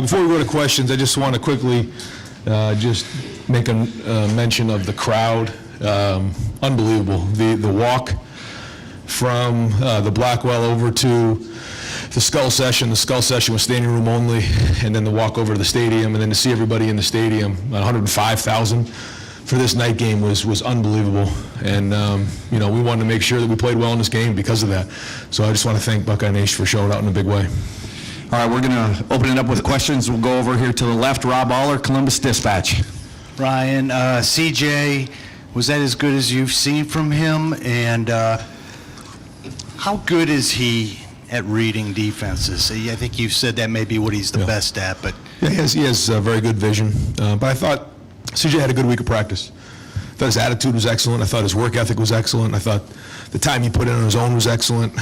Before we go to questions, I just want to quickly just make a mention of the crowd. Unbelievable. The walk from the Blackwell over to the Skull Session. The Skull Session was standing room only, and then the walk over to the stadium, and then to see everybody in the stadium, 105,000 for this night game was unbelievable. And we wanted to make sure that we played well in this game because of that. So I just want to thank Buckeye Nation for showing out in a big way. All right, we're going to open it up with questions. We'll go over here to the left. Rob Aller, Columbus Dispatch. Ryan, CJ, was that as good as you've seen from him? And how good is he at reading defenses? I think you've said that may be what he's the best at. But yeah, he has very good vision. But I thought CJ had a good week of practice. I thought his attitude was excellent. I thought his work ethic was excellent. I thought the time he put in on his own was excellent.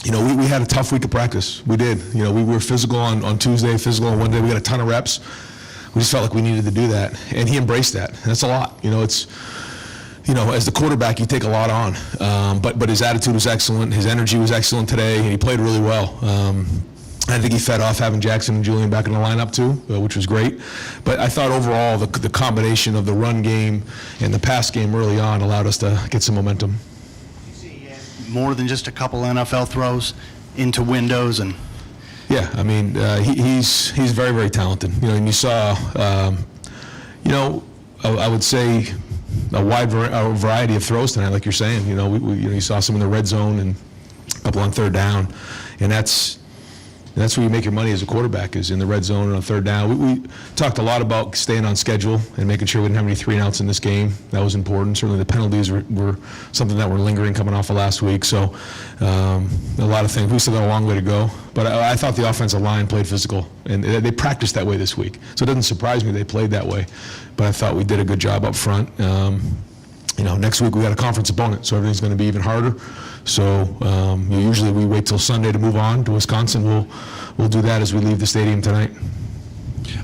We had a tough week of practice. We did. We were physical on Tuesday, physical on Wednesday. We got a ton of reps. We just felt like we needed to do that, and he embraced that. That's a lot. It's, as the quarterback, you take a lot on. But his attitude was excellent. His energy was excellent today, and he played really well. I think he fed off having Jackson and Julian back in the lineup too, which was great. But I thought overall the combination of the run game and the pass game early on allowed us to get some momentum. More than just a couple NFL throws into windows and. Yeah, I mean he's very, very talented. And you saw, I would say a wide variety of throws tonight, like you're saying. You saw some in the red zone and a couple on third down, and that's where you make your money as a quarterback, is in the red zone and on third down. We talked a lot about staying on schedule and making sure we didn't have any 3-and-outs in this game. That was important. Certainly the penalties were something that were lingering coming off of last week. So a lot of things. We still got a long way to go. But I thought the offensive line played physical, and they practiced that way this week. So it doesn't surprise me they played that way. But I thought we did a good job up front. Next week we got a conference opponent, so everything's going to be even harder. So usually we wait till Sunday to move on to Wisconsin. We'll do that as we leave the stadium tonight.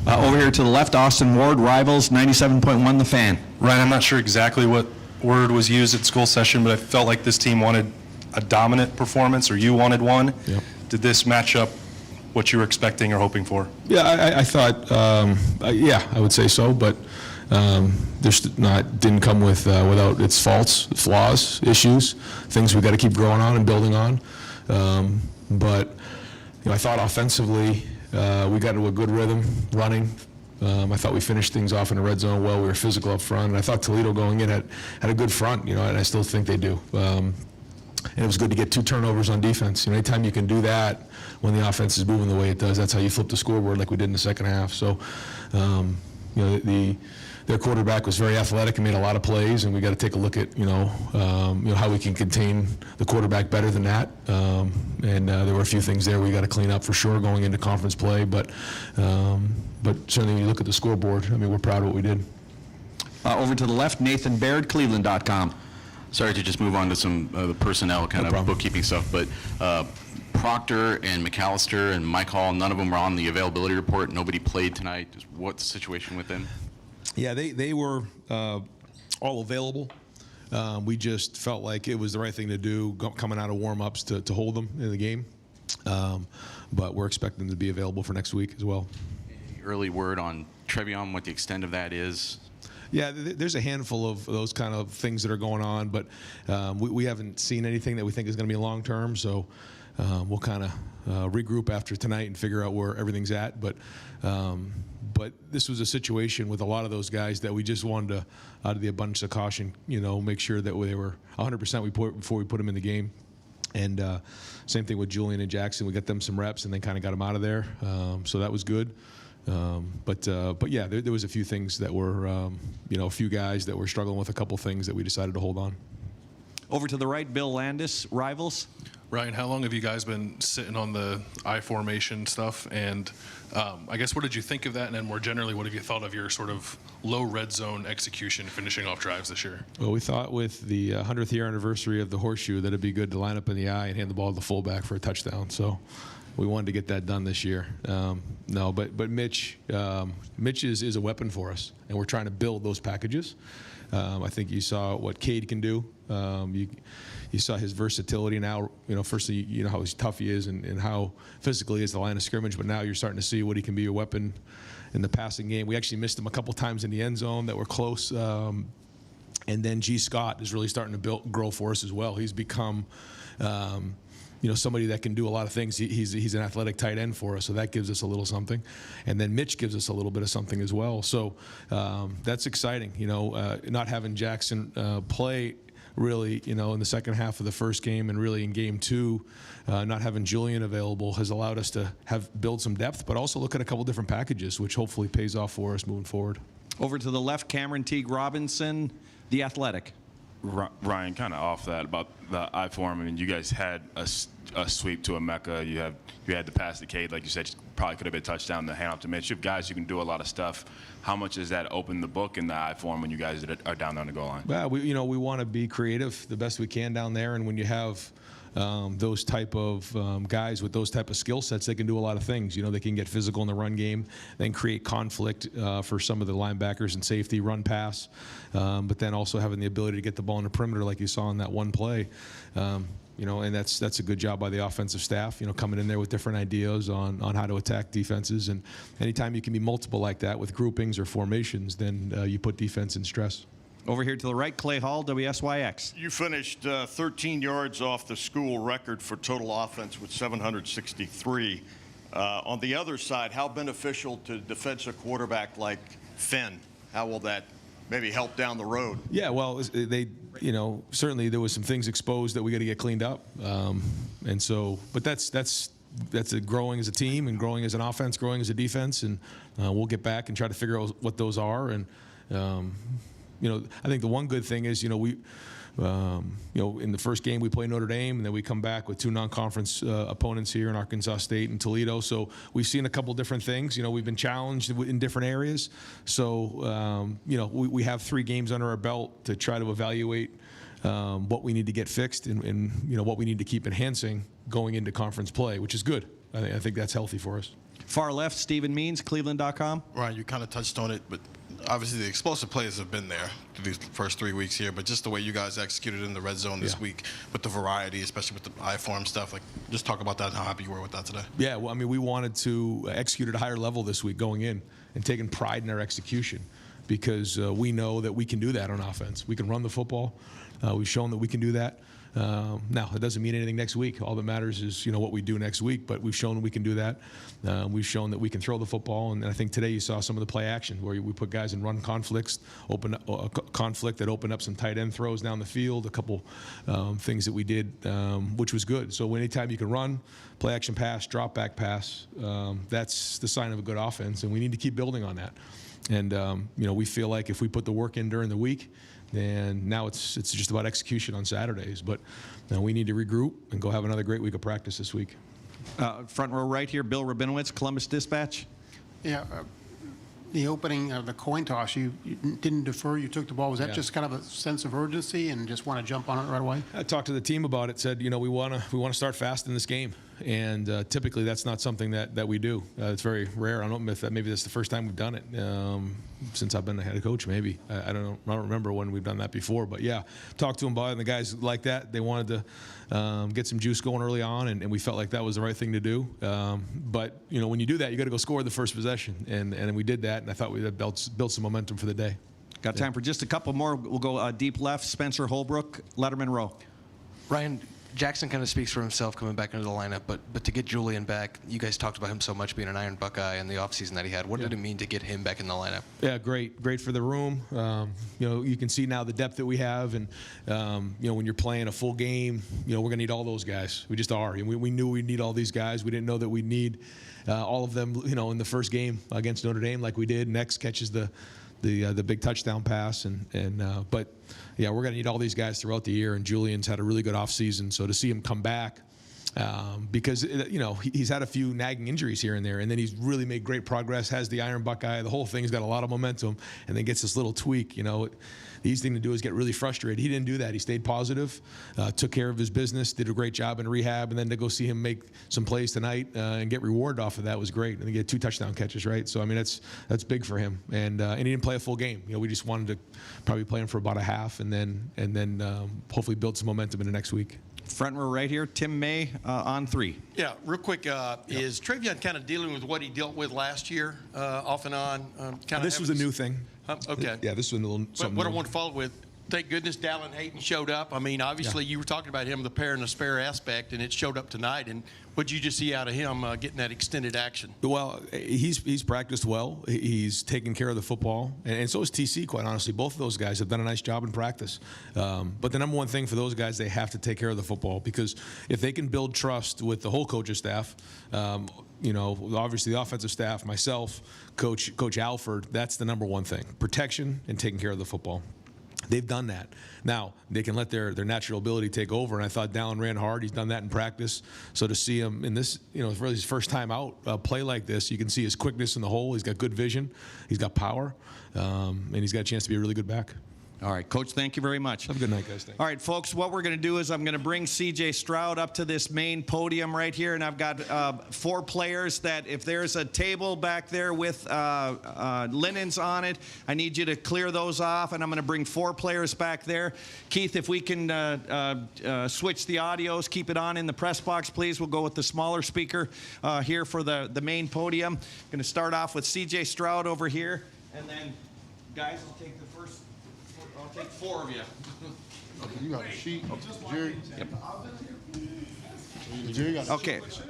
Over here to the left, Austin Ward, Rivals, 97.1 The Fan. Ryan, I'm not sure exactly what word was used at School Session, but I felt like this team wanted a dominant performance, or you wanted one. Yep. Did this match up what you were expecting or hoping for? Yeah, I thought, I would say so, but didn't come without its faults, flaws, issues, things we got to keep growing on and building on. But I thought offensively we got into a good rhythm running. I thought we finished things off in the red zone well. We were physical up front, and I thought Toledo going in had a good front, and I still think they do. And it was good to get 2 turnovers on defense. Anytime you can do that when the offense is moving the way it does, that's how you flip the scoreboard like we did in the second half. So, their quarterback was very athletic and made a lot of plays, and we got to take a look at how we can contain the quarterback better than that. And there were a few things there we got to clean up for sure going into conference play. But certainly when you look at the scoreboard, we're proud of what we did. Over to the left, Nathan Baird, Cleveland.com. Sorry to just move on to some the personnel kind of bookkeeping stuff, but Proctor and McAllister and Mike Hall, none of them were on the availability report. Nobody played tonight. Just what's the situation with them? Yeah, they were all available. We just felt like it was the right thing to do coming out of warm-ups to hold them in the game. But we're expecting them to be available for next week as well. Any early word on Trevion, what the extent of that is? Yeah, there's a handful of those kind of things that are going on, but we haven't seen anything that we think is going to be long-term, so we'll kind of regroup after tonight and figure out where everything's at. But this was a situation with a lot of those guys that we just wanted to, out of the abundance of caution, make sure that they were 100% before we put them in the game. And same thing with Julian and Jackson. We got them some reps and then kind of got them out of there, so that was good. But yeah, there was a few things that were, a few guys that were struggling with a couple things that we decided to hold on. Over to the right, Bill Landis, Rivals. Ryan, how long have you guys been sitting on the I formation stuff? And I guess what did you think of that? And then more generally, what have you thought of your sort of low red zone execution finishing off drives this year? Well, we thought with the 100th year anniversary of the horseshoe that it'd be good to line up in the I and hand the ball to the fullback for a touchdown. So we wanted to get that done this year. But Mitch is a weapon for us, and we're trying to build those packages. I think you saw what Cade can do. You saw his versatility now. Firstly, you know how tough he is and how physically is the line of scrimmage, but now you're starting to see what he can be a weapon in the passing game. We actually missed him a couple times in the end zone that were close. And then G. Scott is really starting to grow for us as well. He's become somebody that can do a lot of things. He's an athletic tight end for us, so that gives us a little something. And then Mitch gives us a little bit of something as well. So that's exciting. Not having Jackson play really, in the second half of the first game and really in game 2, not having Julian available has allowed us to build some depth, but also look at a couple different packages, which hopefully pays off for us moving forward. Over to the left, Cameron Teague Robinson, The Athletic. Ryan, kind of off that about the I-form. I mean, you guys had a sweep to Emeka. You had the pass to Cade, like you said, probably could have been a touchdown. The hand off to Mitch. You have guys who can do a lot of stuff. How much does that open the book in the I-form when you guys are down there on the goal line? Well, we want to be creative the best we can down there, and when you have those type of guys with those type of skill sets, they can do a lot of things. They can get physical in the run game, then create conflict for some of the linebackers and safety, run pass, but then also having the ability to get the ball in the perimeter like you saw in that one play. And that's a good job by the offensive staff, coming in there with different ideas on how to attack defenses. And anytime you can be multiple like that with groupings or formations, then you put defense in stress. Over here to the right, Clay Hall, WSYX. You finished 13 yards off the school record for total offense with 763. On the other side, how beneficial to defensive quarterback like Finn? How will that maybe help down the road? Yeah, well, certainly there was some things exposed that we got to get cleaned up. But that's growing as a team and growing as an offense, growing as a defense, and we'll get back and try to figure out what those are. And I think the one good thing is, we, in the first game we play Notre Dame, and then we come back with 2 non-conference opponents here in Arkansas State and Toledo. So we've seen a couple different things. We've been challenged in different areas. So, we have 3 games under our belt to try to evaluate what we need to get fixed and what we need to keep enhancing going into conference play, which is good. I think that's healthy for us. Far left, Stephen Means, Cleveland.com. Ryan, you kind of touched on it, but obviously the explosive plays have been there through these first 3 weeks here, but just the way you guys executed in the red zone this week with the variety, especially with the I-form stuff, just talk about that and how happy you were with that today. Yeah, well, we wanted to execute at a higher level this week going in and taking pride in our execution because we know that we can do that on offense. We can run the football. We've shown that we can do that. Now, it doesn't mean anything next week. All that matters is, what we do next week, but we've shown we can do that. We've shown that we can throw the football, and I think today you saw some of the play action where we put guys in run conflicts, conflict that opened up some tight end throws down the field, a couple things that we did, which was good. So anytime you can run, play action pass, drop back pass, that's the sign of a good offense, and we need to keep building on that. And, we feel like if we put the work in during the week, then now it's just about execution on Saturdays. But we need to regroup and go have another great week of practice this week. Front row right here, Bill Rabinowitz, Columbus Dispatch. Yeah, the opening of the coin toss, you didn't defer, you took the ball. Was that just kind of a sense of urgency and just want to jump on it right away? I talked to the team about it, said, we want to start fast in this game. And typically that's not something that we do. It's very rare. I don't know if maybe that's the first time we've done it since I've been the head coach, maybe. I don't remember when we've done that before. But, yeah, talked to them about it, and the guys like that. They wanted to get some juice going early on, and we felt like that was the right thing to do. But, when you do that, you got to go score the first possession. And we did that, and I thought we built some momentum for the day. Got time for just a couple more. We'll go deep left, Spencer Holbrook, Letterman Row. Ryan, Jackson kind of speaks for himself coming back into the lineup, but to get Julian back, you guys talked about him so much being an Iron Buckeye and the offseason that he had. What did it mean to get him back in the lineup? Yeah, great for the room. You can see now the depth that we have, and when you're playing a full game, we're going to need all those guys. We just are. We knew we'd need all these guys. We didn't know that we'd need all of them, in the first game against Notre Dame like we did. Next catches the big touchdown pass, but yeah, we're going to need all these guys throughout the year. And Julian's had a really good offseason, so to see him come back because he's had a few nagging injuries here and there, and then he's really made great progress. Has the Iron Buckeye, the whole thing's got a lot of momentum, and then gets this little tweak. The easy thing to do is get really frustrated. He didn't do that. He stayed positive, took care of his business, did a great job in rehab, and then to go see him make some plays tonight and get rewarded off of that was great. And he had 2 touchdown catches, right? So I mean that's big for him, and he didn't play a full game. We just wanted to probably play him for about a half, and then hopefully build some momentum in the next week. Front row right here, Tim May on 3. Yeah, real quick, is Travion kind of dealing with what he dealt with last year, off and on? This was a new thing. Okay. Yeah, this was a little something What I new. want to follow with, thank goodness Dallin Hayden showed up. I mean, obviously you were talking about him, the pair and the spare aspect, and it showed up tonight. And what did you just see out of him getting that extended action? Well, he's practiced well. He's taken care of the football, and so is TC, quite honestly. Both of those guys have done a nice job in practice. But the number one thing for those guys, they have to take care of the football, because if they can build trust with the whole coaching staff, obviously the offensive staff, myself, Coach Alford, that's the number one thing: protection and taking care of the football. They've done that. Now, they can let their natural ability take over, and I thought Dallin ran hard. He's done that in practice. So to see him in this, it's really his first time out, play like this, you can see his quickness in the hole. He's got good vision. He's got power, and he's got a chance to be a really good back. All right, Coach, thank you very much. Have a good night, guys. Thanks. All right, folks, what we're going to do is I'm going to bring C.J. Stroud up to this main podium right here, and I've got 4 players that if there's a table back there with linens on it, I need you to clear those off, and I'm going to bring 4 players back there. Keith, if we can switch the audios, keep it on in the press box, please. We'll go with the smaller speaker here for the main podium. I'm going to start off with C.J. Stroud over here, and then, guys, will take the first. I'll take 4 of you. Okay, you got a sheet. Jerry. Yep. Jerry got a okay. sheet.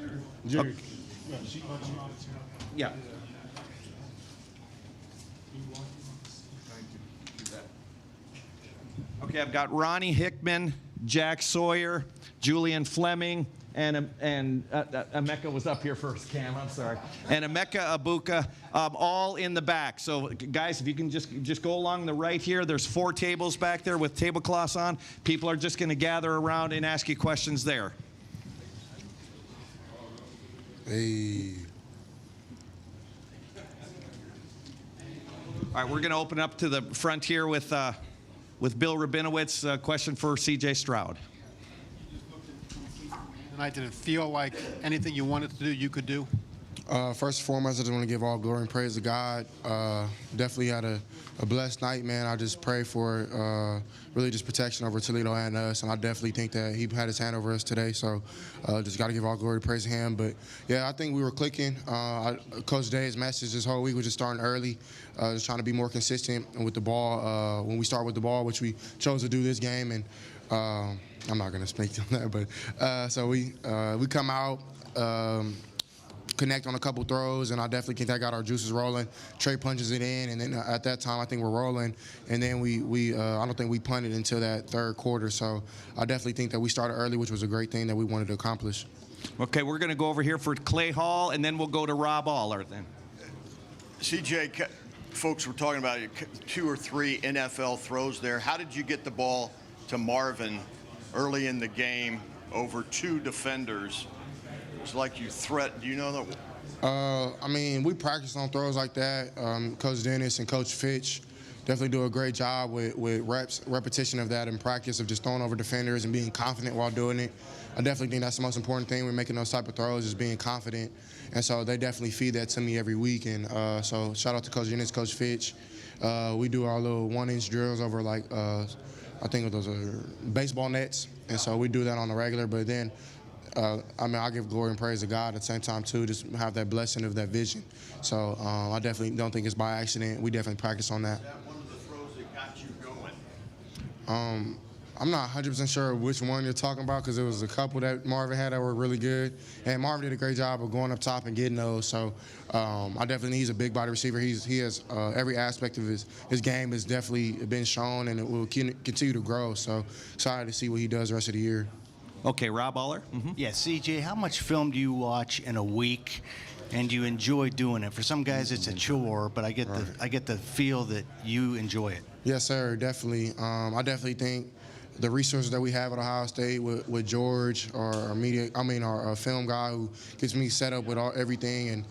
Jerry, you got a sheet. Yeah. Okay, I've got Ronnie Hickman, Jack Sawyer, Julian Fleming, and Emeka was up here first, Cam, I'm sorry. And Emeka Abuka, all in the back. So, guys, if you can just go along the right here, there's 4 tables back there with tablecloths on. People are just going to gather around and ask you questions there. Hey. All right, we're going to open up to the front here with Bill Rabinowitz. A question for C.J. Stroud. Tonight, did it feel like anything you wanted to do, you could do? First and foremost, I just want to give all glory and praise to God. Definitely had a blessed night, man. I just pray for really just protection over Toledo and us, and I definitely think that he had his hand over us today, so just got to give all glory and praise to him. But, yeah, I think we were clicking. Coach Day's message this whole week was just starting early, just trying to be more consistent with the ball. When we start with the ball, which we chose to do this game, and I'm not going to speak on that, but so we come out, connect on a couple throws, and I definitely think that got our juices rolling. Trey punches it in, and then at that time I think we're rolling, and then I don't think we punted until that third quarter. So I definitely think that we started early, which was a great thing that we wanted to accomplish. Okay, we're going to go over here for Clay Hall, and then we'll go to Rob Aller then. CJ, folks were talking about 2 or 3 NFL throws there. How did you get the ball to Marvin early in the game over 2 defenders? It's like you threat. Do you know that? I mean, we practice on throws like that. Coach Dennis and Coach Fitch definitely do a great job with repetition of that in practice, of just throwing over defenders and being confident while doing it. I definitely think that's the most important thing when making those type of throws, is being confident. And so they definitely feed that to me every week. And so shout out to Coach Dennis, Coach Fitch. We do our little 1-inch drills over I think those are baseball nets. And so we do that on the regular. But then, I give glory and praise to God at the same time, too, just have that blessing of that vision. So I definitely don't think it's by accident. We definitely practice on that. Is that one of the throws that got you going? I'm not 100% sure which one you're talking about, because there was a couple that Marvin had that were really good. And Marvin did a great job of going up top and getting those. So I definitely, he's a big body receiver. He has every aspect of his game has definitely been shown, and it will continue to grow. So excited to see what he does the rest of the year. Okay, Rob Aller. Mm-hmm. Yeah, CJ, how much film do you watch in a week, and do you enjoy doing it? For some guys, it's a chore, but I get the feel that you enjoy it. Yes, sir, definitely. I definitely think the resources that we have at Ohio State with George, our film guy who gets me set up with everything, and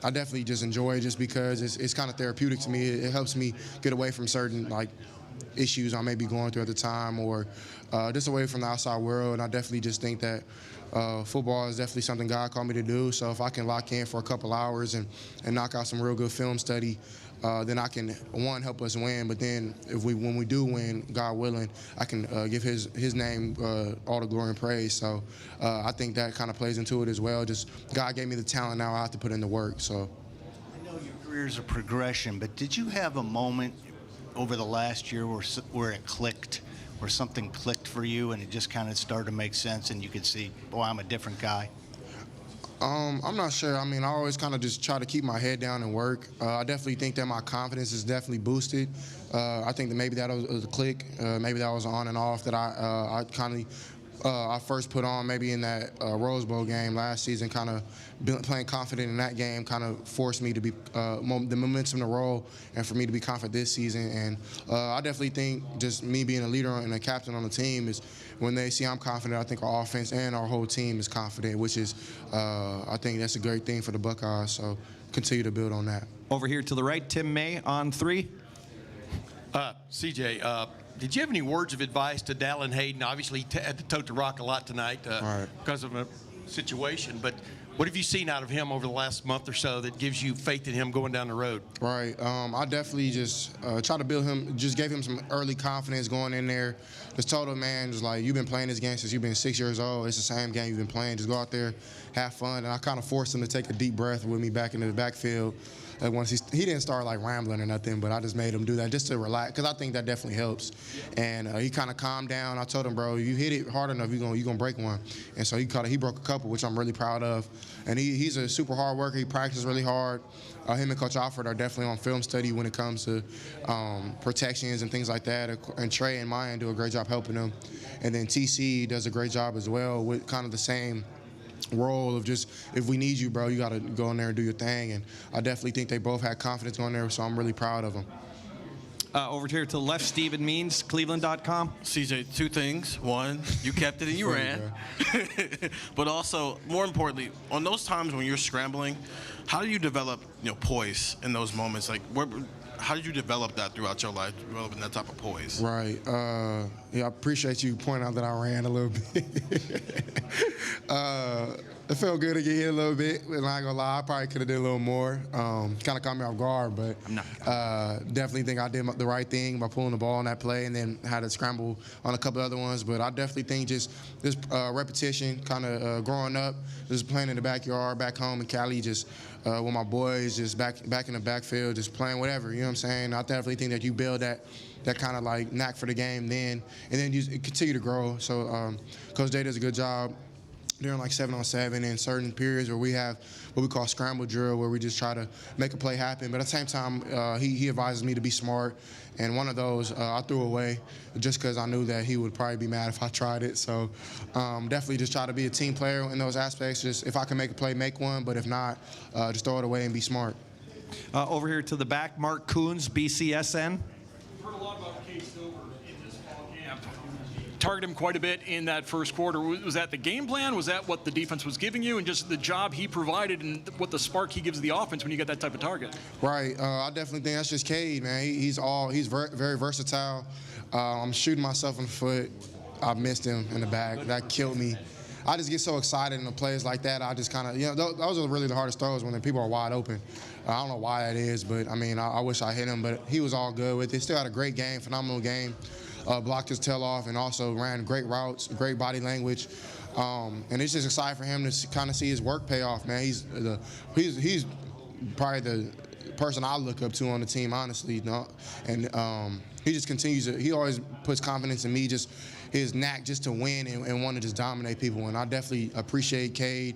I definitely just enjoy it just because it's kind of therapeutic to me. It helps me get away from certain issues I may be going through at the time, or just away from the outside world. And I definitely just think that football is definitely something God called me to do. So if I can lock in for a couple hours and knock out some real good film study, then I can, one, help us win. But then when we do win, God willing, I can give His name all the glory and praise. So I think that kind of plays into it as well. Just God gave me the talent, now I have to put in the work. So I know your career is a progression, but did you have a moment over the last year where it clicked, where something clicked for you and it just kind of started to make sense and you could see, boy, I'm a different guy? I'm not sure. I mean, I always kind of just try to keep my head down and work. I definitely think that my confidence is definitely boosted. I think that maybe that was a click. Maybe that was on and off that I first put on maybe in that Rose Bowl game last season. Kind of playing confident in that game kind of forced me to be the momentum to roll and for me to be confident this season. And I definitely think just me being a leader and a captain on the team is when they see I'm confident, I think our offense and our whole team is confident, which is I think that's a great thing for the Buckeyes. So continue to build on that. Over here to the right, Tim May on 3. CJ, did you have any words of advice to Dallin Hayden? Obviously, he had to tote the rock a lot tonight because of a situation. But what have you seen out of him over the last month or so that gives you faith in him going down the road? Right. I definitely just try to build him, just gave him some early confidence going in there. Just told him, man, just like, you've been playing this game since you've been 6 years old. It's the same game you've been playing. Just go out there, have fun. And I kind of forced him to take a deep breath with me back into the backfield. Once he didn't start rambling or nothing, but I just made him do that just to relax, because I think that definitely helps. And he kind of calmed down. I told him, bro, if you hit it hard enough, you're gonna break one. And so he broke a couple, which I'm really proud of. And he's a super hard worker. He practices really hard. Him and Coach Alford are definitely on film study when it comes to protections and things like that. And Trey and Mayan do a great job helping him. And then TC does a great job as well with kind of the same role of just, if we need you, bro, you got to go in there and do your thing. And I definitely think they both had confidence going there, so I'm really proud of them. Over here to the left, Stephen Means, Cleveland.com. CJ, 2 things. One, you kept it and you ran. But also, more importantly, on those times when you're scrambling, how do you develop poise in those moments? How did you develop that throughout your life, developing that type of poise? Right. I appreciate you pointing out that I ran a little bit. It felt good to get hit a little bit. And I ain't gonna lie, I probably could have did a little more. Kind of caught me off guard, but definitely think I did the right thing by pulling the ball on that play, and then had to scramble on a couple other ones. But I definitely think just this repetition, kind of growing up, just playing in the backyard, back home in Cali, just with my boys, just back in the backfield, just playing whatever. You know what I'm saying? I definitely think that you build that kind of knack for the game then, and then you continue to grow. So Coach Day does a good job during 7-on-7 and certain periods where we have what we call scramble drill, where we just try to make a play happen. But at the same time, he advises me to be smart. And one of those I threw away just because I knew that he would probably be mad if I tried it. So definitely just try to be a team player in those aspects. Just if I can make a play, make one. But if not, just throw it away and be smart. Over here to the back, Mark Coons, BCSN. We've heard a lot about Cade Stover in this fall camp. Targeted him quite a bit in that first quarter. Was that the game plan? Was that what the defense was giving you, and just the job he provided and what the spark he gives the offense when you get that type of target? Right. I definitely think that's just Cade, man. He's very versatile. I'm shooting myself in the foot. I missed him in the back. That killed me. I just get so excited in the plays like that. I just kind of, those are really the hardest throws when the people are wide open. I don't know why that is, but I mean, I wish I hit him, but he was all good with it. Still had a great game, phenomenal game. Blocked his tail off and also ran great routes, great body language. And it's just exciting for him to kind of see his work pay off, man. He's probably the person I look up to on the team, honestly. And he just continues to, he always puts confidence in me, just his knack just to win and want to just dominate people. And I definitely appreciate Cade.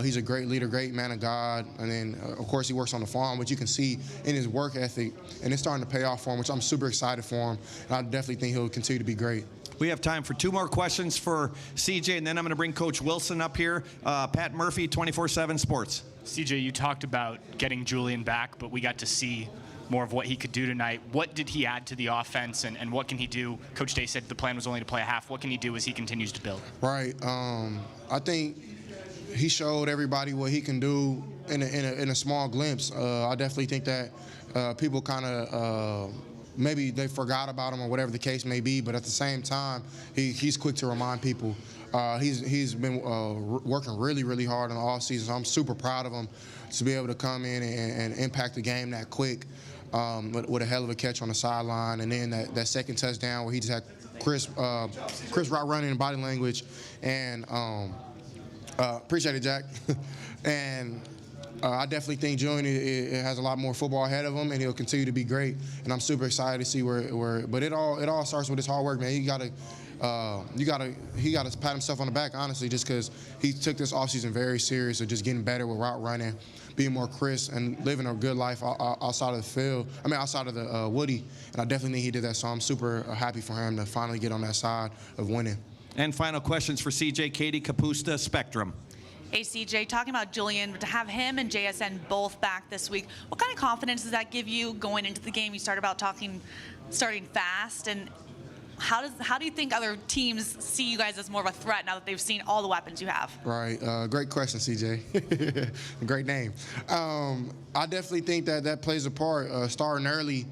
He's a great leader, great man of God. And then, of course, he works on the farm, which you can see in his work ethic. And it's starting to pay off for him, which I'm super excited for him. And I definitely think he'll continue to be great. We have time for 2 more questions for CJ, and then I'm going to bring Coach Wilson up here. Pat Murphy, 24/7 Sports. CJ, you talked about getting Julian back, but we got to see more of what he could do tonight. What did he add to the offense, and what can he do? Coach Day said the plan was only to play a half. What can he do as he continues to build? Right. I think he showed everybody what he can do in a small glimpse. I definitely think that people kind of maybe they forgot about him or whatever the case may be, but at the same time, he's quick to remind people. He's been working really, really hard in the offseason, so I'm super proud of him to be able to come in and impact the game that quick with a hell of a catch on the sideline, and then that second touchdown where he just had Chris route running and body language, and appreciate it, Jack. And I definitely think Julian has a lot more football ahead of him, and he'll continue to be great. And I'm super excited to see where. But it all starts with his hard work, man. He got to pat himself on the back, honestly, just because he took this offseason very serious of just getting better with route running, being more crisp, and living a good life outside of the field. I mean, outside of the Woody. And I definitely think he did that. So I'm super happy for him to finally get on that side of winning. And final questions for CJ, Katie Kapusta, Spectrum. Hey, CJ, talking about Julian, to have him and JSN both back this week, what kind of confidence does that give you going into the game? You started about starting fast, and how do you think other teams see you guys as more of a threat now that they've seen all the weapons you have? Right. Great question, CJ. Great name. I definitely think that plays a part. Starting early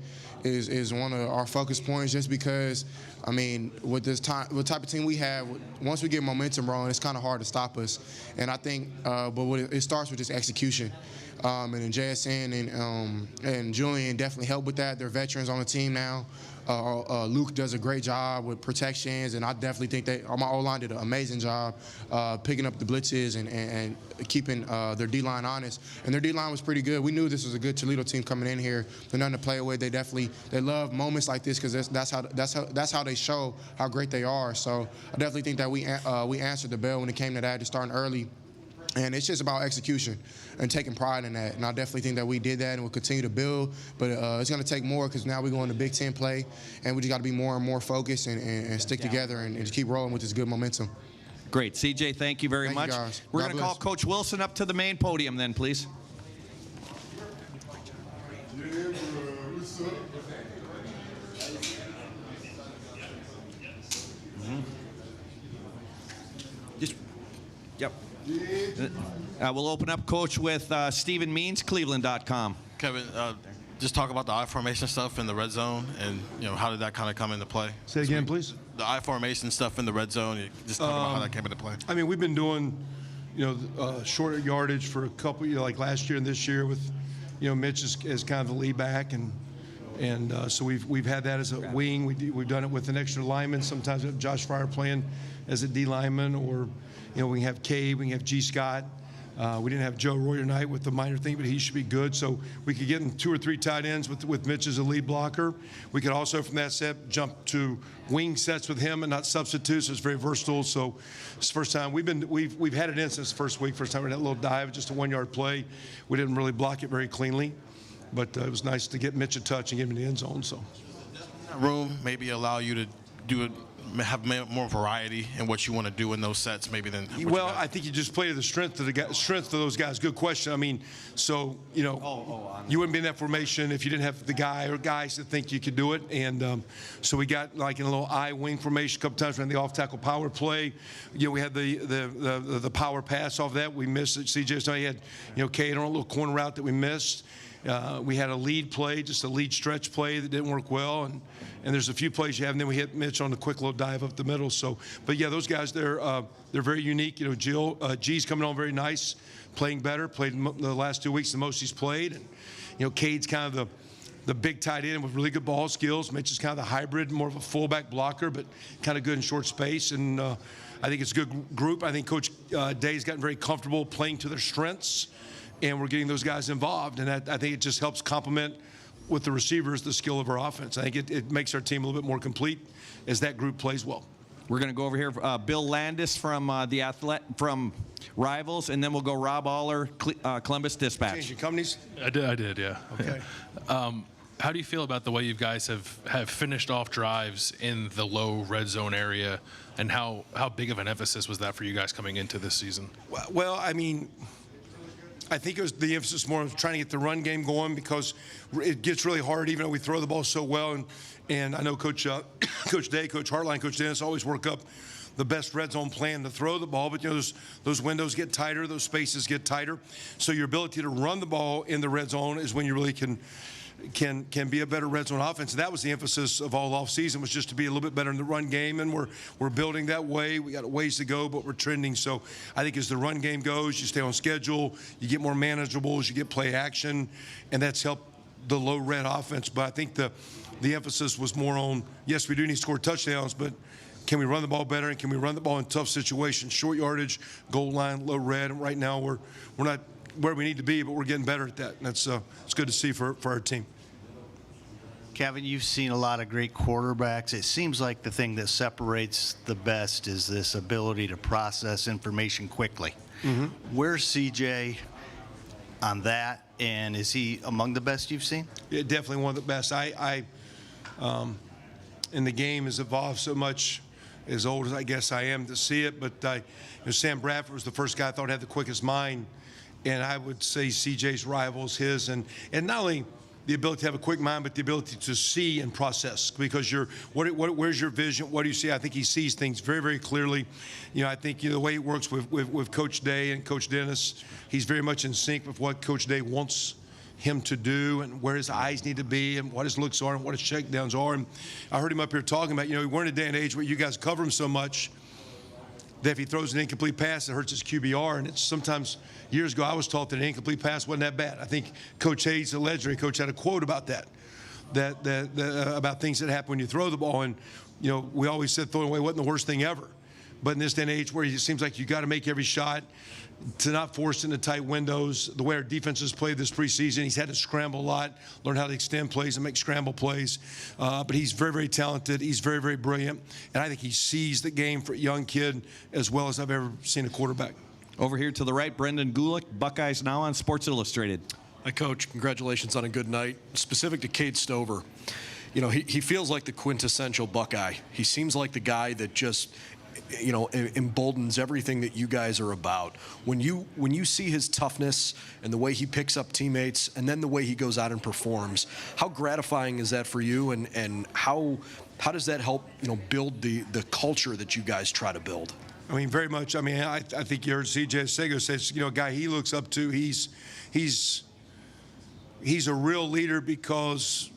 is one of our focus points, just because, I mean, with the type of team we have, once we get momentum rolling, it's kind of hard to stop us. And I think, it starts with just execution. And then JSN and Julian definitely help with that. They're veterans on the team now. Luke does a great job with protections, and I definitely think that my O-line did an amazing job picking up the blitzes and keeping their D-line honest. And their D-line was pretty good. We knew this was a good Toledo team coming in here. They're nothing to play with. They love moments like this, because that's how they show how great they are. So I definitely think that we answered the bell when it came to that, just starting early. And it's just about execution and taking pride in that. And I definitely think that we did that, and we'll continue to build. But it's going to take more, because now we're going to Big Ten play, and we just got to be more and more focused and stick together and just keep rolling with this good momentum. Great. CJ, thank you very much. Guys. We're God going to call bless. Coach Wilson up to the main podium then, please. Yep. We'll open up, Coach, with Stephen Means, Cleveland.com. Kevin, just talk about the I formation stuff in the red zone, and how did that kind of come into play? Say again, please. The I formation stuff in the red zone. Just talk about how that came into play. I mean, we've been doing, shorter yardage for a couple, like last year and this year with, Mitch as kind of the lead back, and so we've had that as a wing. We've done it with an extra lineman. Sometimes we have Josh Fryer playing as a D lineman, or we can have Cade, we can have G. Scott. We didn't have Joe Roy tonight with the minor thing, but he should be good. So we could get in 2 or 3 tight ends with Mitch as a lead blocker. We could also, from that set, jump to wing sets with him and not substitutes. So it's very versatile. So it's the first time we've had it in since the first week. First time we had that little dive, just a 1-yard play. We didn't really block it very cleanly, but it was nice to get Mitch a touch and get him in the end zone. So that room maybe allow you to do it. Have more variety in what you want to do in those sets, maybe than. Well, I think you just play to the strength of those guys. Good question. I mean, so you wouldn't be in that formation if you didn't have the guy or guys that think you could do it. And so we got like in a little I wing formation a couple times. Ran the off tackle power play. We had the power pass off that we missed. CJ, so he had Cade on a little corner route that we missed. We had a lead play, just a lead stretch play that didn't work well, and there's a few plays you have, and then we hit Mitch on the quick little dive up the middle. So, but yeah, those guys, they're very unique. G's coming on very nice, playing better. Played the last 2 weeks the most he's played, and Cade's kind of the big tight end with really good ball skills. Mitch is kind of the hybrid, more of a fullback blocker, but kind of good in short space. And I think it's a good group. I think Coach Day's gotten very comfortable playing to their strengths, and we're getting those guys involved. And I think it just helps complement with the receivers the skill of our offense. I think it makes our team a little bit more complete as that group plays well. We're going to go over here. Bill Landis from from Rivals, and then we'll go Rob Aller, Columbus Dispatch. Changing companies? I did, yeah. Okay. How do you feel about the way you guys have finished off drives in the low red zone area, and how big of an emphasis was that for you guys coming into this season? Well, I mean, I think it was the emphasis more on trying to get the run game going because it gets really hard even though we throw the ball so well. And I know Coach Coach Day, Coach Hartline, Coach Dennis always work up the best red zone plan to throw the ball. But, you know, those windows get tighter, those spaces get tighter. So your ability to run the ball in the red zone is when you really can be a better red zone offense. And that was the emphasis of all offseason, was just to be a little bit better in the run game, and we're building that way. We got a ways to go, but we're trending. So I think as the run game goes, you stay on schedule, you get more manageables, you get play action, and that's helped the low red offense. But I think the emphasis was more on, yes, we do need to score touchdowns, but can we run the ball better, and can we run the ball in tough situations, short yardage, goal line, low red. And right now we're not where we need to be, but we're getting better at that, and that's it's good to see for our team. Kevin, you've seen a lot of great quarterbacks. It seems like the thing that separates the best is this ability to process information quickly. Mm-hmm. Where's CJ on that, and is he among the best you've seen? Yeah, definitely one of the best. And the game has evolved so much, as old as I guess I am to see it, but you know, Sam Bradford was the first guy I thought had the quickest mind. And I would say CJ's rivals his, and not only the ability to have a quick mind, but the ability to see and process. Because where's your vision? What do you see? I think he sees things very, very clearly. You know, I think the way it works with Coach Day and Coach Dennis, he's very much in sync with what Coach Day wants him to do and where his eyes need to be and what his looks are and what his checkdowns are. And I heard him up here talking about, you know, we're in a day and age where you guys cover him so much that if he throws an incomplete pass, it hurts his QBR. And it's sometimes, years ago, I was taught that an incomplete pass wasn't that bad. I think Coach Hayes, the legendary coach, had a quote about that about things that happen when you throw the ball. And, you know, we always said throwing away wasn't the worst thing ever. But in this day and age where it seems like you got to make every shot, to not force into tight windows, the way our defense has played this preseason, he's had to scramble a lot, learn how to extend plays and make scramble plays. But he's very, very talented. He's very, very brilliant. And I think he sees the game for a young kid as well as I've ever seen a quarterback. Over here to the right, Brendan Gulick, Buckeyes Now on Sports Illustrated. Hi, Coach. Congratulations on a good night. Specific to Cade Stover, you know, he feels like the quintessential Buckeye. He seems like the guy that just, you know, emboldens everything that you guys are about. When you see his toughness and the way he picks up teammates and then the way he goes out and performs, how gratifying is that for you, and how does that help, you know, build the culture that you guys try to build? I mean, very much. I mean, I think you heard C.J. Sego says, you know, a guy he looks up to. He's a real leader because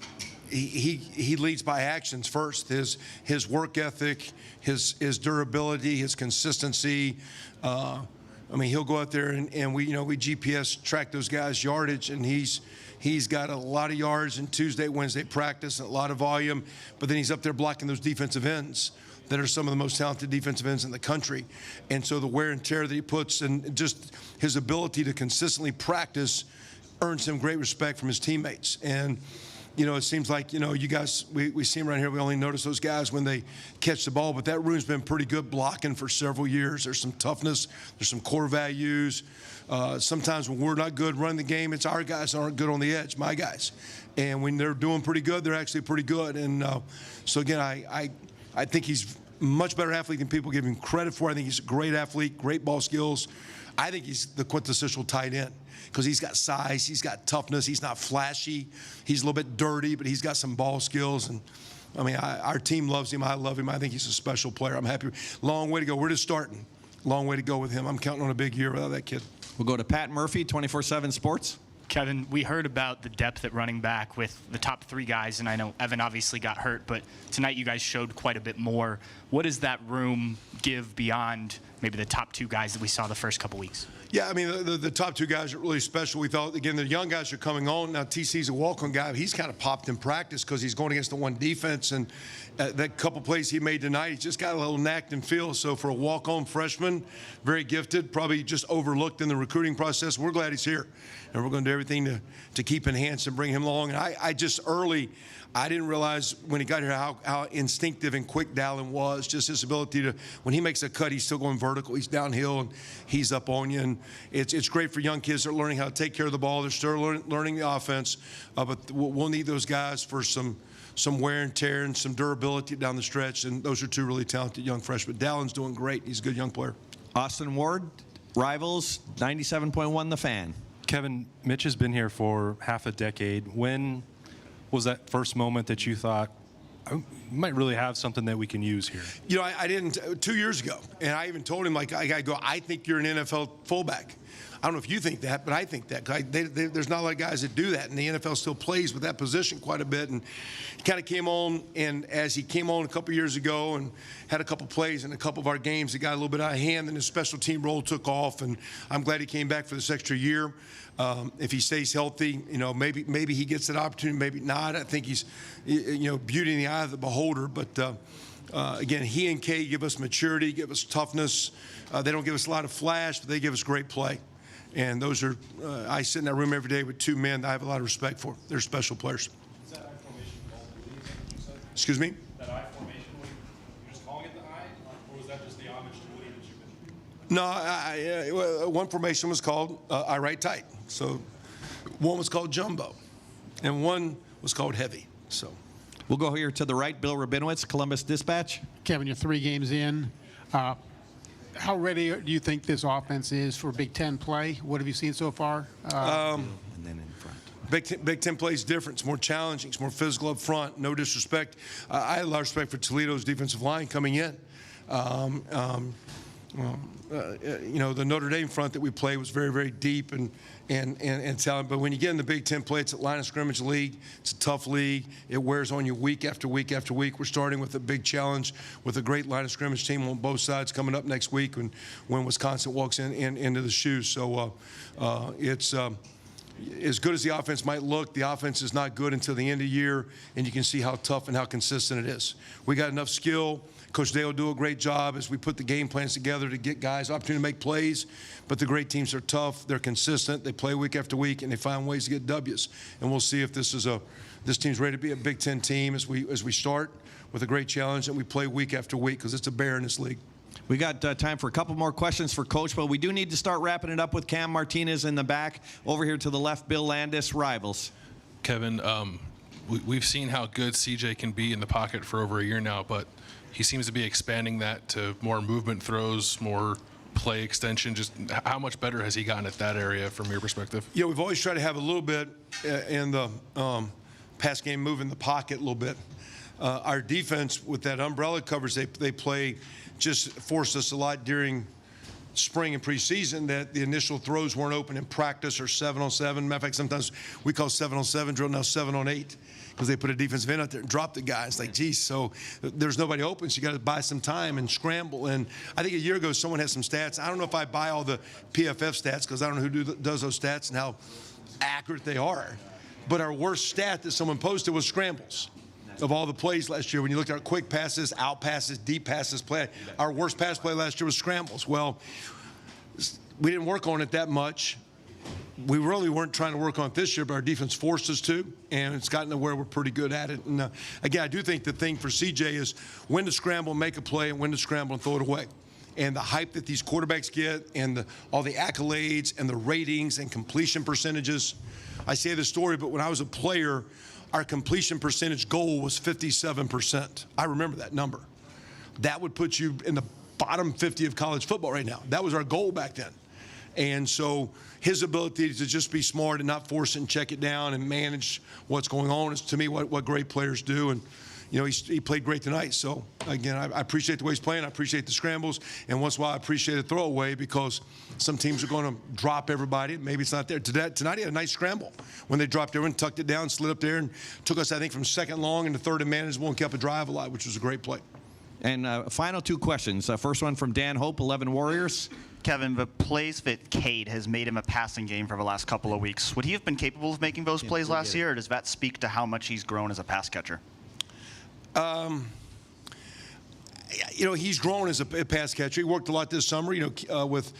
he leads by actions first. His work ethic, his durability, his consistency. I mean, he'll go out there and we GPS track those guys' yardage, and he's got a lot of yards in Tuesday, Wednesday practice, and a lot of volume. But then he's up there blocking those defensive ends that are some of the most talented defensive ends in the country. And so the wear and tear that he puts and just his ability to consistently practice earns him great respect from his teammates. And, you know, it seems like, you know, you guys, we see them around here, we only notice those guys when they catch the ball, but that room's been pretty good blocking for several years. There's some toughness, there's some core values. Sometimes when we're not good running the game, it's our guys that aren't good on the edge, my guys. And when they're doing pretty good, they're actually pretty good. And so again, I think he's a much better athlete than people give him credit for. I think he's a great athlete, great ball skills. I think he's the quintessential tight end because he's got size, he's got toughness, he's not flashy, he's a little bit dirty, but he's got some ball skills. And I mean, our team loves him, I love him, I think he's a special player. I'm happy. Long way to go. We're just starting. Long way to go with him. I'm counting on a big year without that kid. We'll go to Pat Murphy, 24/7 Sports. Kevin, we heard about the depth at running back with the top three guys, and I know Evan obviously got hurt, but tonight you guys showed quite a bit more. What does that room give beyond maybe the top two guys that we saw the first couple weeks? Yeah, I mean, the top two guys are really special. We thought, again, the young guys are coming on. Now, TC's a walk-on guy. He's kind of popped in practice because he's going against the one defense. And that couple plays he made tonight, he's just got a little knack and feel. So for a walk-on freshman, very gifted, probably just overlooked in the recruiting process. We're glad he's here. And we're going to do everything to keep enhanced and bring him along. And I just early, I didn't realize when he got here how instinctive and quick Dallin was. Just his ability to, when he makes a cut, he's still going vertical. He's downhill and he's up on you. And it's great for young kids that are learning how to take care of the ball. They're still learning the offense. But we'll need those guys for some wear and tear and some durability down the stretch. And those are two really talented young freshmen. Dallin's doing great. He's a good young player. Austin Ward, Rivals, 97.1 The Fan. Kevin, Mitch has been here for half a decade. When was that first moment that you thought, we might really have something that we can use here? You know, I didn't 2 years ago, and I even told him, like, I think you're an NFL fullback. I don't know if you think that, but I think that. There's not a lot of guys that do that, and the NFL still plays with that position quite a bit. And he kind of came on, and as he came on a couple years ago and had a couple plays in a couple of our games, it got a little bit out of hand, and his special team role took off. And I'm glad he came back for this extra year. If he stays healthy, you know, maybe he gets that opportunity, maybe not. I think he's, you know, beauty in the eye of the beholder. But again, he and Kay give us maturity, give us toughness. They don't give us a lot of flash, but they give us great play. And those are, I sit in that room every day with two men that I have a lot of respect for. They're special players. Is that I formation called? Excuse me? That I formation, you're just calling it the I, or was that just the homage to Willie that you've been? No, one formation was called I right tight. So one was called jumbo, and one was called heavy. So we'll go here to the right. Bill Rabinowitz, Columbus Dispatch. Kevin, you're 3 games in. How ready do you think this offense is for Big Ten play? What have you seen so far? And then in front. Big Ten play is different. It's more challenging. It's more physical up front. No disrespect. I had a lot of respect for Toledo's defensive line coming in. You know, the Notre Dame front that we played was very, very deep and talented. But when you get in the Big Ten play, it's a line of scrimmage league. It's a tough league. It wears on you week after week after week. We're starting with a big challenge with a great line of scrimmage team on both sides coming up next week when Wisconsin walks into the shoes. So it's as good as the offense might look, the offense is not good until the end of the year, and you can see how tough and how consistent it is. We got enough skill. Coach Day will do a great job as we put the game plans together to get guys opportunity to make plays. But the great teams are tough. They're consistent. They play week after week, and they find ways to get W's. And we'll see if this team's ready to be a Big Ten team as we start with a great challenge and we play week after week because it's a bear in this league. We got time for a couple more questions for Coach, but we do need to start wrapping it up with Cam Martinez in the back. Over here to the left, Bill Landis, Rivals. Kevin, we've seen how good CJ can be in the pocket for over a year now, but he seems to be expanding that to more movement throws, more play extension. Just how much better has he gotten at that area from your perspective? Yeah, we've always tried to have a little bit in the pass game, move in the pocket a little bit. Our defense with that umbrella coverage they play just forced us a lot during spring and preseason that the initial throws weren't open in practice or 7-on-7. Matter of fact, sometimes we call 7-on-7 drill now 7-on-8 because they put a defensive end out there and drop the guy. It's like, geez, so there's nobody open, so you got to buy some time and scramble. And I think a year ago someone had some stats. I don't know if I buy all the PFF stats because I don't know who does those stats and how accurate they are. But our worst stat that someone posted was scrambles. Of all the plays last year, when you look at our quick passes, out passes, deep passes play, our worst pass play last year was scrambles. Well, we didn't work on it that much. We really weren't trying to work on it this year, but our defense forced us to, and it's gotten to where we're pretty good at it. And again, I do think the thing for CJ is when to scramble, make a play, and when to scramble and throw it away. And the hype that these quarterbacks get and all the accolades and the ratings and completion percentages. I say this story, but when I was a player, our completion percentage goal was 57%. I remember that number. That would put you in the bottom 50 of college football right now. That was our goal back then. And so his ability to just be smart and not force it and check it down and manage what's going on is, to me, what great players do. And, you know, he played great tonight. So, again, I appreciate the way he's playing. I appreciate the scrambles. And once in a while, I appreciate a throwaway because some teams are going to drop everybody. Maybe it's not there. Tonight he had a nice scramble when they dropped everyone, tucked it down, slid up there, and took us, I think, from second long into third and manageable and kept a drive alive, which was a great play. And final two questions. First one from Dan Hope, 11 Warriors. Kevin, the plays that Cade has made him a passing game for the last couple of weeks. Would he have been capable of making those plays last year, or does that speak to how much he's grown as a pass catcher? You know, he's grown as a pass catcher. He worked a lot this summer, you know, with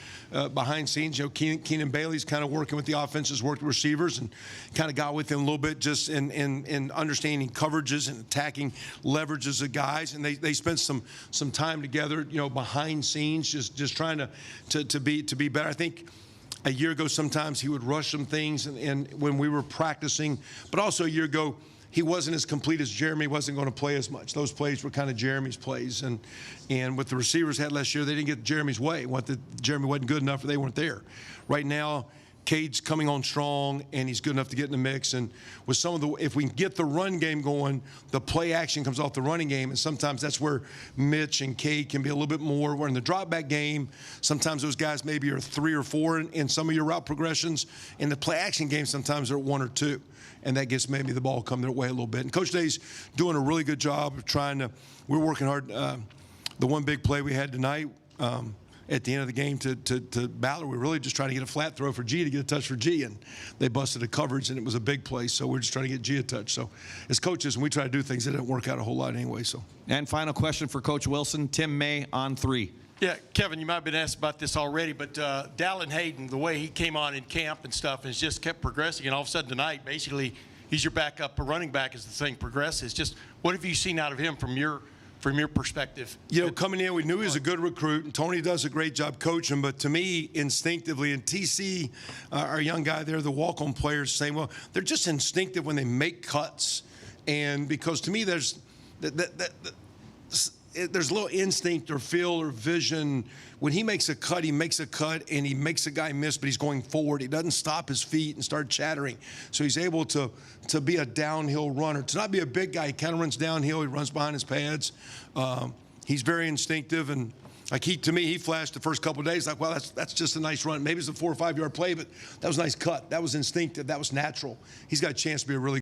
behind scenes. You know, Keenan Bailey's kind of working with the offenses, worked with receivers, and kind of got with him a little bit just in understanding coverages and attacking leverages of guys. And they spent some time together, you know, behind scenes, just trying to be better. I think a year ago sometimes he would rush some things and when we were practicing, but also a year ago he wasn't as complete as Jeremy, wasn't going to play as much. Those plays were kind of Jeremy's plays. And what the receivers had last year, they didn't get Jeremy's way. Jeremy wasn't good enough or they weren't there. Right now, Cade's coming on strong, and he's good enough to get in the mix. And with some of the, if we can get the run game going, the play action comes off the running game, and sometimes that's where Mitch and Cade can be a little bit more. Where in the drop back game, sometimes those guys maybe are 3 or 4 in some of your route progressions. In the play action game, sometimes they're 1 or 2, and that gets maybe the ball come their way a little bit. And Coach Day's doing a really good job of trying to. We're working hard. The one big play we had tonight. At the end of the game to Ballard, we were really just trying to get a flat throw for G to get a touch for G, and they busted a coverage, and it was a big play, so we're just trying to get G a touch. So as coaches, when we try to do things, it didn't work out a whole lot anyway. So. And final question for Coach Wilson, Tim May on 3. Yeah, Kevin, you might have been asked about this already, but Dallin Hayden, the way he came on in camp and stuff, has just kept progressing, and all of a sudden tonight, basically, he's your backup running back as the thing progresses. Just what have you seen out of him from your perspective? You know, coming in, we knew he was a good recruit, and Tony does a great job coaching, but to me, instinctively, and TC, our young guy there, the walk-on players, saying, well, they're just instinctive when they make cuts. And because to me, there's a little instinct or feel or vision. When he makes a cut, and he makes a guy miss, but he's going forward. He doesn't stop his feet and start chattering. So he's able to be a downhill runner. To not be a big guy, he kind of runs downhill. He runs behind his pads. He's very instinctive, and like to me, he flashed the first couple of days like, well, that's just a nice run. Maybe it's a 4 or 5 yard play, but that was a nice cut. That was instinctive. That was natural. He's got a chance to be a really